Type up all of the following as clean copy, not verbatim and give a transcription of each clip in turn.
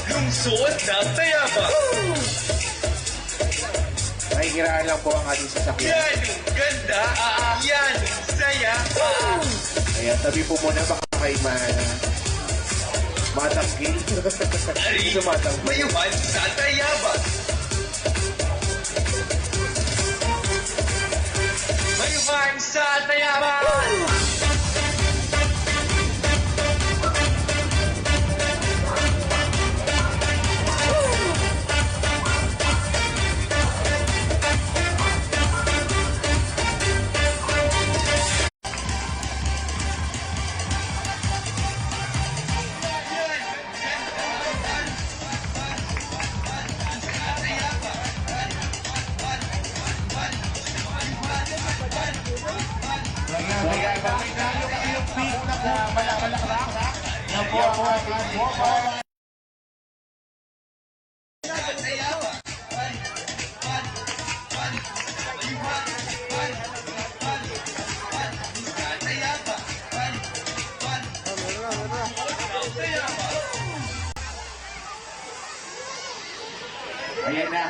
Lungsod ng Tayaba. Nakikiraan lang po ang ating sasakyan. Yan ang ganda. Yan ang saya. Ayan, tabi po muna baka kayo matangkil. Ari, mayuman sa Tayaba. Mayuman sa Tayaba. Ayan na.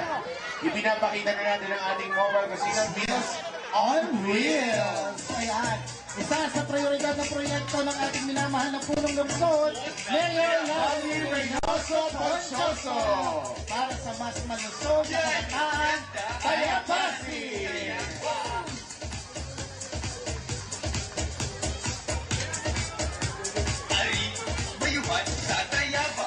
Ipinapakita na natin ang ating mobile casino Wheels on Wheels. Ayan. Isa sa prioridad na proyekto ng ating minamahal na punong lungsod, Mayor Lali Reynoso Ponchoso. Para sa mas malusog na kataan, Tayabasi! Ari, mayuman sa Tayaba.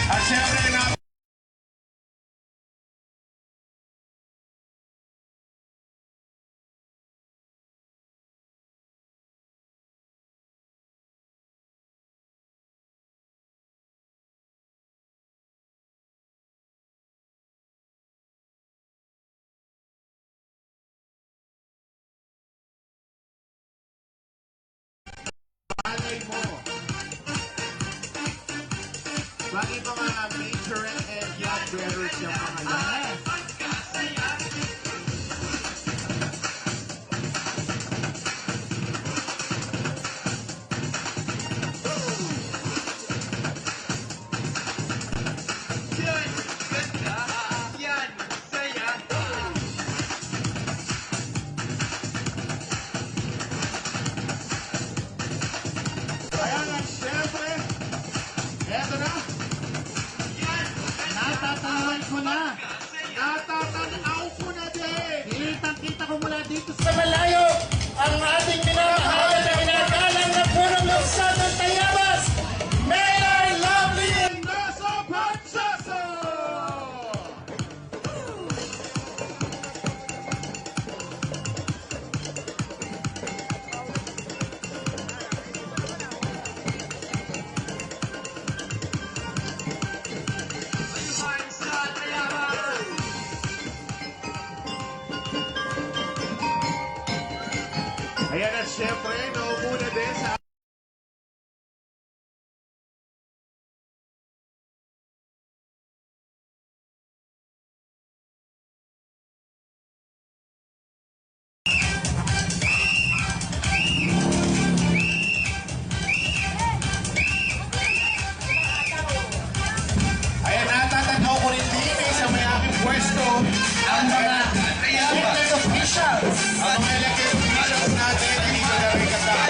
At syempre na malay mo. Bakit mga major and yacht bearers yung mga yan? Yan ang ganda. Yan ang saya. Ayan at syempre, eto na. Natatanawan ko na. Natatanaw ko na din. Kitang-kita ko mula dito sa malayo ang ating minamahal na pinagalang na punong lungsod ng Tayabas, Mayor Lovely Reynoso Ponchoso! Mayuman sa Tayaba. Ayan at syempre, naupo na din sa Ayan, natatanaw ko rin din sa may aking pwesto ang mga Tayaba. elected officials. Ang mga elected officials natin dito na rin kasama.